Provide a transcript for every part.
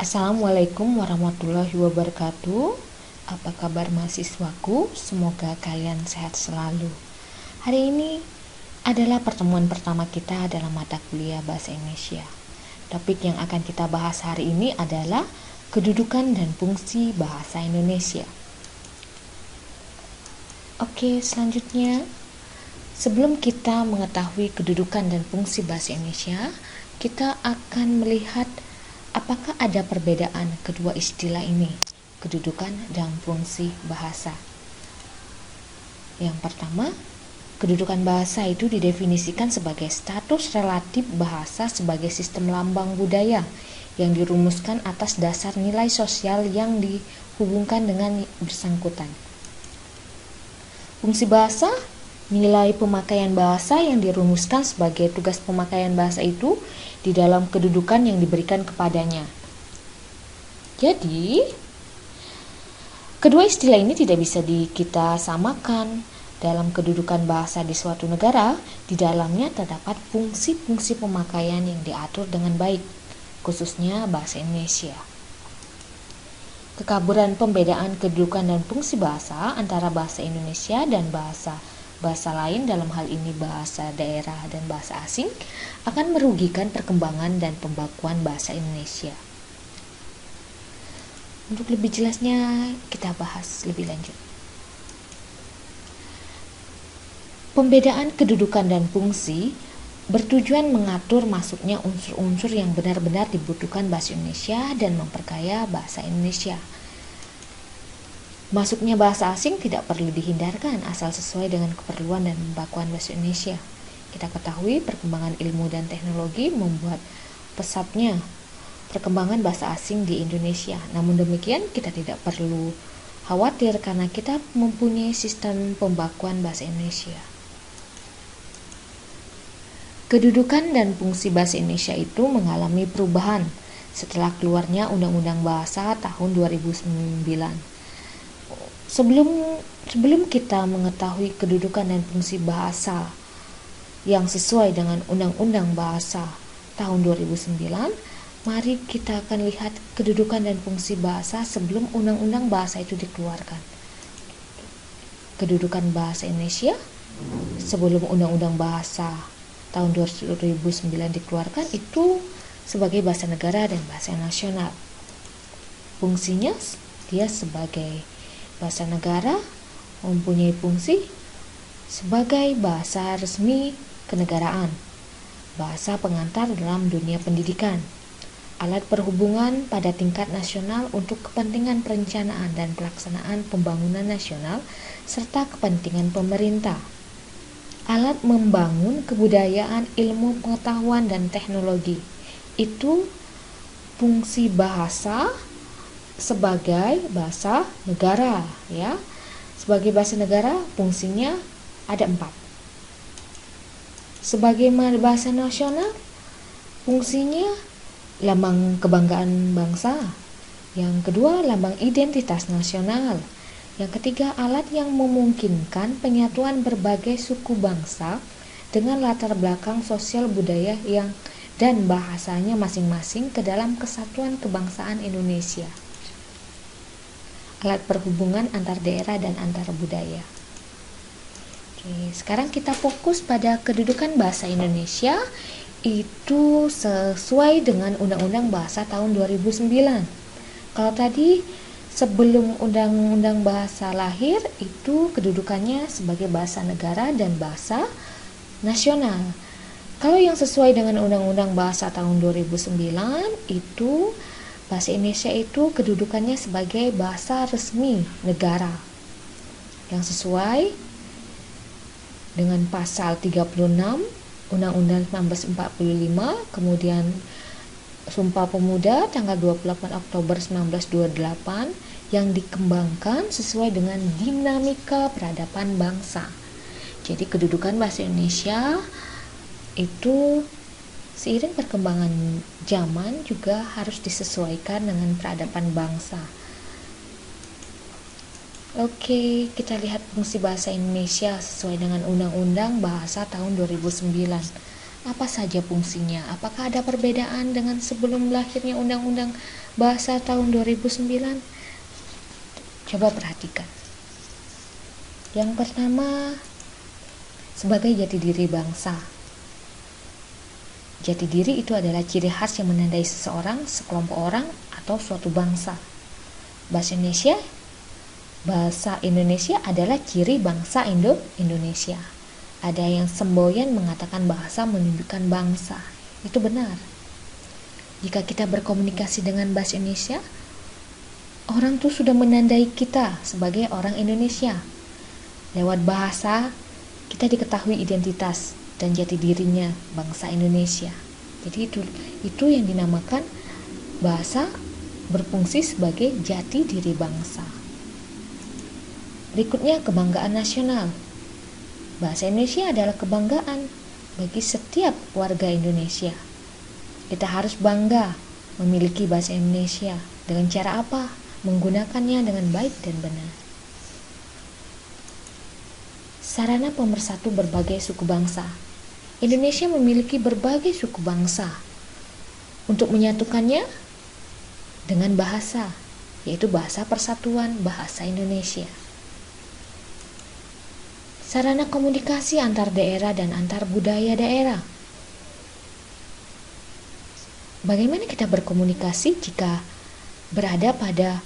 Assalamualaikum warahmatullahi wabarakatuh. Apa kabar mahasiswaku? Semoga kalian sehat selalu. Hari ini adalah pertemuan pertama kita dalam mata kuliah Bahasa Indonesia. Topik yang akan kita bahas hari ini adalah kedudukan dan fungsi bahasa Indonesia. Oke, selanjutnya, sebelum kita mengetahui kedudukan dan fungsi bahasa Indonesia, kita akan melihat apakah ada perbedaan kedua istilah ini, kedudukan dan fungsi bahasa. Yang pertama, kedudukan bahasa itu didefinisikan sebagai status relatif bahasa sebagai sistem lambang budaya yang dirumuskan atas dasar nilai sosial yang dihubungkan dengan bersangkutan. Fungsi bahasa, nilai pemakaian bahasa yang dirumuskan sebagai tugas pemakaian bahasa itu di dalam kedudukan yang diberikan kepadanya. Jadi, kedua istilah ini tidak bisa kita samakan. Dalam kedudukan bahasa di suatu negara, di dalamnya terdapat fungsi-fungsi pemakaian yang diatur dengan baik, khususnya bahasa Indonesia. Kekaburan pembedaan kedudukan dan fungsi bahasa antara bahasa Indonesia dan bahasa lain, dalam hal ini bahasa daerah dan bahasa asing, akan merugikan perkembangan dan pembakuan bahasa Indonesia. Untuk lebih jelasnya, kita bahas lebih lanjut. Pembedaan kedudukan dan fungsi bertujuan mengatur masuknya unsur-unsur yang benar-benar dibutuhkan bahasa Indonesia dan memperkaya bahasa Indonesia. Masuknya bahasa asing tidak perlu dihindarkan asal sesuai dengan keperluan dan pembakuan bahasa Indonesia. Kita ketahui perkembangan ilmu dan teknologi membuat pesatnya perkembangan bahasa asing di Indonesia. Namun demikian, kita tidak perlu khawatir karena kita mempunyai sistem pembakuan bahasa Indonesia. Kedudukan dan fungsi bahasa Indonesia itu mengalami perubahan setelah keluarnya Undang-Undang Bahasa tahun 2009. Sebelum kita mengetahui kedudukan dan fungsi bahasa yang sesuai dengan Undang-Undang Bahasa tahun 2009, mari kita akan lihat kedudukan dan fungsi bahasa sebelum Undang-Undang Bahasa itu dikeluarkan. Kedudukan bahasa Indonesia sebelum Undang-Undang Bahasa tahun 2009 dikeluarkan itu sebagai bahasa negara dan bahasa nasional. Fungsinya, dia sebagai bahasa negara mempunyai fungsi sebagai bahasa resmi kenegaraan, bahasa pengantar dalam dunia pendidikan, alat perhubungan pada tingkat nasional untuk kepentingan perencanaan dan pelaksanaan pembangunan nasional serta kepentingan pemerintah, alat membangun kebudayaan, ilmu pengetahuan dan teknologi. Itu fungsi bahasa sebagai bahasa negara, ya. Sebagai bahasa negara fungsinya ada 4. Sebagai bahasa nasional fungsinya lambang kebanggaan bangsa. Yang kedua, lambang identitas nasional. Yang ketiga, alat yang memungkinkan penyatuan berbagai suku bangsa dengan latar belakang sosial budaya dan bahasanya masing-masing ke dalam kesatuan kebangsaan Indonesia. Alat perhubungan antar daerah dan antar budaya. Oke, sekarang kita fokus pada kedudukan bahasa Indonesia itu sesuai dengan Undang-Undang Bahasa tahun 2009. Kalau tadi sebelum Undang-Undang Bahasa lahir itu kedudukannya sebagai bahasa negara dan bahasa nasional. Kalau yang sesuai dengan Undang-Undang Bahasa tahun 2009 itu bahasa Indonesia itu kedudukannya sebagai bahasa resmi negara. Yang sesuai dengan pasal 36 Undang-Undang 1945, kemudian Sumpah Pemuda tanggal 28 Oktober 1928 yang dikembangkan sesuai dengan dinamika peradaban bangsa. Jadi kedudukan bahasa Indonesia itu seiring perkembangan zaman juga harus disesuaikan dengan peradaban bangsa. Oke, kita lihat fungsi bahasa Indonesia sesuai dengan Undang-Undang Bahasa tahun 2009. Apa saja fungsinya? Apakah ada perbedaan dengan sebelum lahirnya Undang-Undang Bahasa tahun 2009? Coba perhatikan. Yang pertama, sebagai jati diri bangsa. Jati diri itu adalah ciri khas yang menandai seseorang, sekelompok orang, atau suatu bangsa. Bahasa Indonesia adalah ciri bangsa Indonesia. Ada yang semboyan mengatakan bahasa menunjukkan bangsa. Itu benar. Jika kita berkomunikasi dengan bahasa Indonesia, orang tuh sudah menandai kita sebagai orang Indonesia. Lewat bahasa, kita diketahui identitas dan jati dirinya bangsa Indonesia. Jadi itu yang dinamakan bahasa berfungsi sebagai jati diri bangsa. Berikutnya, kebanggaan nasional. Bahasa Indonesia adalah kebanggaan bagi setiap warga Indonesia. Kita harus bangga memiliki bahasa Indonesia. Dengan cara apa? Menggunakannya dengan baik dan benar. Sarana pemersatu berbagai suku bangsa. Indonesia memiliki berbagai suku bangsa. Untuk menyatukannya dengan bahasa, yaitu bahasa persatuan bahasa Indonesia. Sarana komunikasi antar daerah dan antar budaya daerah. Bagaimana kita berkomunikasi jika berada pada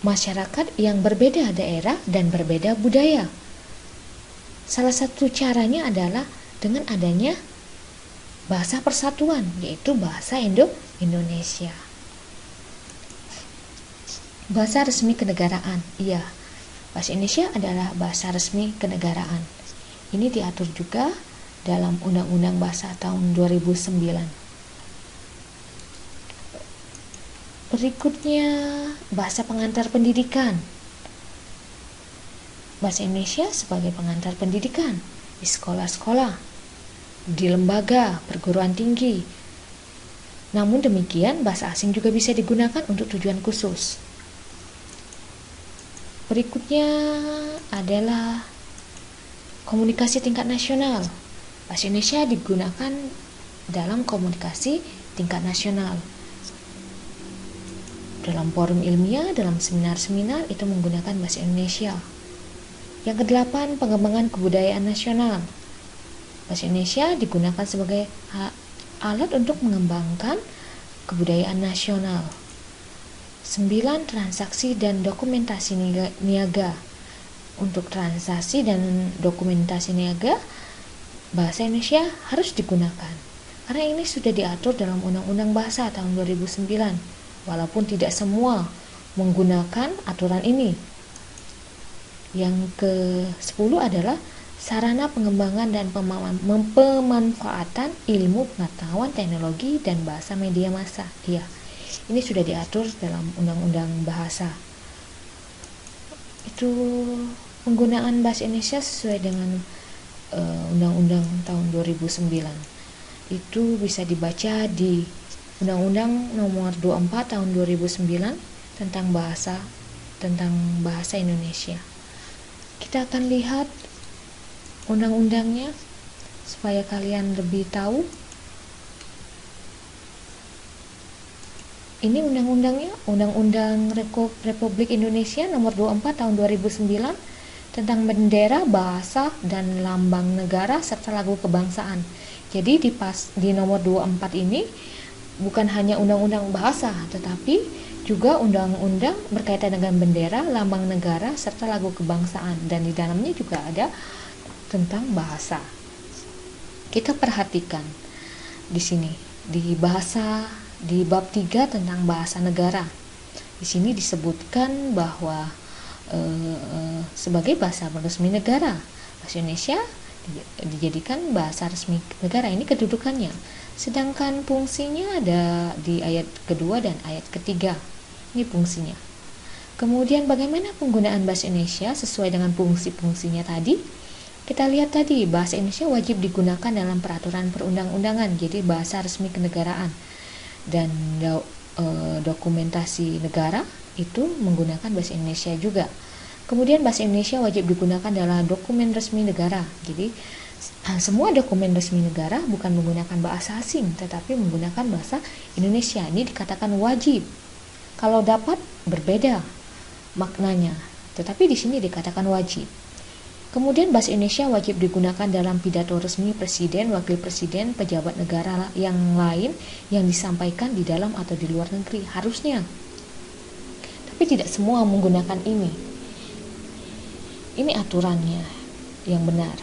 masyarakat yang berbeda daerah dan berbeda budaya? Salah satu caranya adalah dengan adanya bahasa persatuan, yaitu bahasa Indonesia. Bahasa resmi kenegaraan. Iya, bahasa Indonesia adalah bahasa resmi kenegaraan. Ini diatur juga dalam Undang-Undang Bahasa tahun 2009. Berikutnya, bahasa pengantar pendidikan. Bahasa Indonesia sebagai pengantar pendidikan di sekolah-sekolah, di lembaga perguruan tinggi. Namun demikian, bahasa asing juga bisa digunakan untuk tujuan khusus. Berikutnya adalah komunikasi tingkat nasional. Bahasa Indonesia digunakan dalam komunikasi tingkat nasional. Dalam forum ilmiah, dalam seminar-seminar itu menggunakan bahasa Indonesia. Yang kedelapan, pengembangan kebudayaan nasional. Bahasa Indonesia digunakan sebagai alat untuk mengembangkan kebudayaan nasional. 9. Transaksi dan dokumentasi niaga. Untuk transaksi dan dokumentasi niaga, bahasa Indonesia harus digunakan. Karena ini sudah diatur dalam Undang-Undang Bahasa tahun 2009, walaupun tidak semua menggunakan aturan ini. Yang ke-10 adalah sarana pengembangan dan pemanfaatan ilmu pengetahuan teknologi dan bahasa media massa. Iya, ini sudah diatur dalam Undang-Undang Bahasa. Itu penggunaan bahasa Indonesia sesuai dengan Undang-Undang tahun 2009. Itu bisa dibaca di Undang-Undang Nomor 24 tahun 2009 tentang bahasa Indonesia. Kita akan lihat undang-undangnya supaya kalian lebih tahu. Ini undang-undangnya, Undang-Undang Republik Indonesia Nomor 24 tahun 2009 tentang bendera, bahasa, dan lambang negara serta lagu kebangsaan. Jadi di nomor 24 ini bukan hanya undang-undang bahasa, tetapi juga undang-undang berkaitan dengan bendera, lambang negara, serta lagu kebangsaan. Dan di dalamnya juga ada tentang bahasa. Kita perhatikan di sini, di bab 3 tentang bahasa negara. Di sini disebutkan bahwa sebagai bahasa resmi negara, bahasa Indonesia dijadikan bahasa resmi negara. Ini kedudukannya. Sedangkan fungsinya ada di ayat kedua dan ayat ketiga. Ini fungsinya. Kemudian bagaimana penggunaan bahasa Indonesia sesuai dengan fungsi-fungsinya tadi? Kita lihat tadi, bahasa Indonesia wajib digunakan dalam peraturan perundang-undangan, jadi bahasa resmi kenegaraan. Dan dokumentasi negara itu menggunakan bahasa Indonesia juga. Kemudian bahasa Indonesia wajib digunakan dalam dokumen resmi negara. Jadi Semua dokumen resmi negara bukan menggunakan bahasa asing, tetapi menggunakan bahasa Indonesia. Ini dikatakan wajib. Kalau dapat berbeda maknanya, tetapi di sini dikatakan wajib. Kemudian bahasa Indonesia wajib digunakan dalam pidato resmi presiden, wakil presiden, pejabat negara yang lain yang disampaikan di dalam atau di luar negeri, harusnya. Tapi tidak semua menggunakan ini. Ini aturannya yang benar.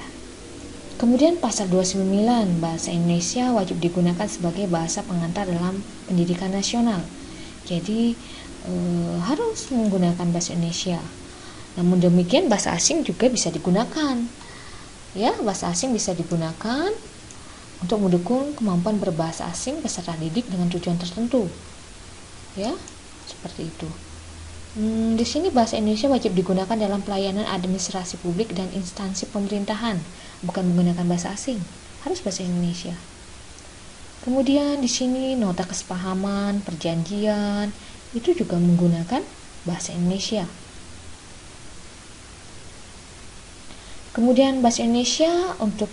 Kemudian pasal 29, bahasa Indonesia wajib digunakan sebagai bahasa pengantar dalam pendidikan nasional. Jadi harus menggunakan bahasa Indonesia. Namun demikian bahasa asing juga bisa digunakan. Ya, bahasa asing bisa digunakan untuk mendukung kemampuan berbahasa asing peserta didik dengan tujuan tertentu. Ya, seperti itu. Di sini bahasa Indonesia wajib digunakan dalam pelayanan administrasi publik dan instansi pemerintahan, bukan menggunakan bahasa asing. Harus bahasa Indonesia. Kemudian di sini nota kesepahaman, perjanjian itu juga menggunakan bahasa Indonesia. Kemudian bahasa Indonesia untuk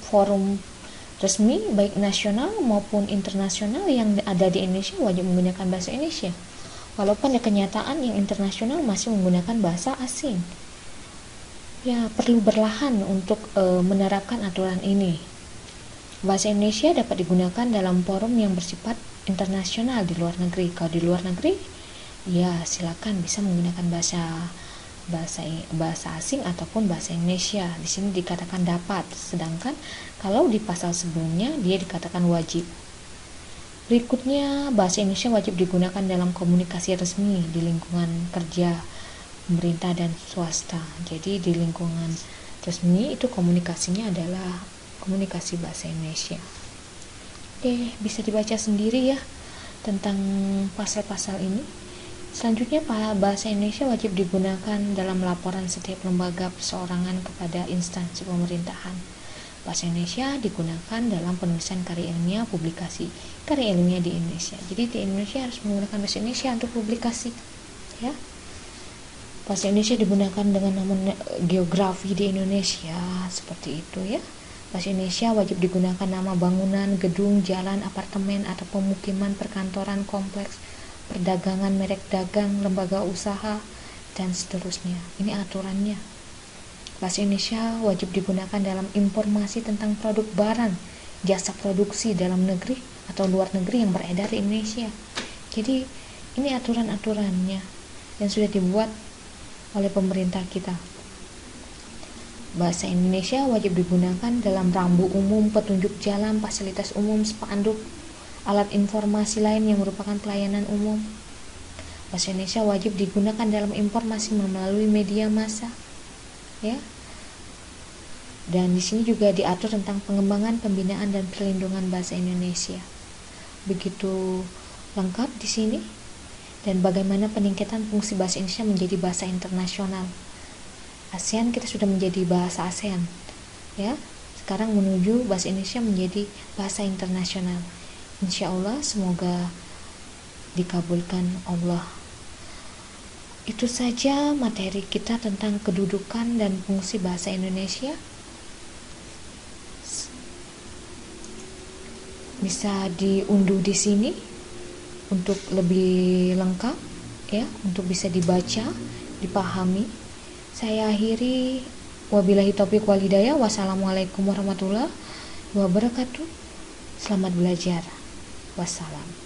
forum resmi baik nasional maupun internasional yang ada di Indonesia wajib menggunakan bahasa Indonesia. Walaupun ada kenyataan yang internasional masih menggunakan bahasa asing. Ya, perlu berlahan untuk menerapkan aturan ini. Bahasa Indonesia dapat digunakan dalam forum yang bersifat internasional di luar negeri. Kalau di luar negeri, ya silakan bisa menggunakan bahasa asing ataupun bahasa Indonesia. Di sini dikatakan dapat, sedangkan kalau di pasal sebelumnya dia dikatakan wajib. Berikutnya, bahasa Indonesia wajib digunakan dalam komunikasi resmi di lingkungan kerja pemerintah dan swasta. Jadi di lingkungan resmi itu komunikasinya adalah komunikasi bahasa Indonesia. Oke, bisa dibaca sendiri ya tentang pasal-pasal ini. Selanjutnya, bahasa Indonesia wajib digunakan dalam laporan setiap lembaga perseorangan kepada instansi pemerintahan. Bahasa Indonesia digunakan dalam penulisan karya ilmiah, publikasi karya ilmiah di Indonesia. Jadi di Indonesia harus menggunakan bahasa Indonesia untuk publikasi. Ya, bahasa Indonesia digunakan dengan nama geografi di Indonesia, seperti itu ya. Bahasa Indonesia wajib digunakan nama bangunan, gedung, jalan, apartemen atau pemukiman, perkantoran, kompleks perdagangan, merek dagang, lembaga usaha, dan seterusnya. Ini aturannya. Bahasa Indonesia wajib digunakan dalam informasi tentang produk barang, jasa produksi dalam negeri atau luar negeri yang beredar di Indonesia. Jadi, ini aturan-aturannya yang sudah dibuat oleh pemerintah kita. Bahasa Indonesia wajib digunakan dalam rambu umum, petunjuk jalan, fasilitas umum, spanduk, alat informasi lain yang merupakan pelayanan umum. Bahasa Indonesia wajib digunakan dalam informasi melalui media massa. Ya. Dan di sini juga diatur tentang pengembangan, pembinaan dan perlindungan bahasa Indonesia. Begitu lengkap di sini. Dan bagaimana peningkatan fungsi bahasa Indonesia menjadi bahasa internasional. ASEAN kita sudah menjadi bahasa ASEAN. Ya. Sekarang menuju bahasa Indonesia menjadi bahasa internasional. Insya Allah semoga dikabulkan Allah. Itu saja materi kita tentang kedudukan dan fungsi bahasa Indonesia. Bisa diunduh di sini untuk lebih lengkap ya, untuk bisa dibaca, dipahami. Saya akhiri, wabillahi taufiq wal hidayah. Wassalamualaikum warahmatullahi wabarakatuh. Selamat belajar. Wassalam.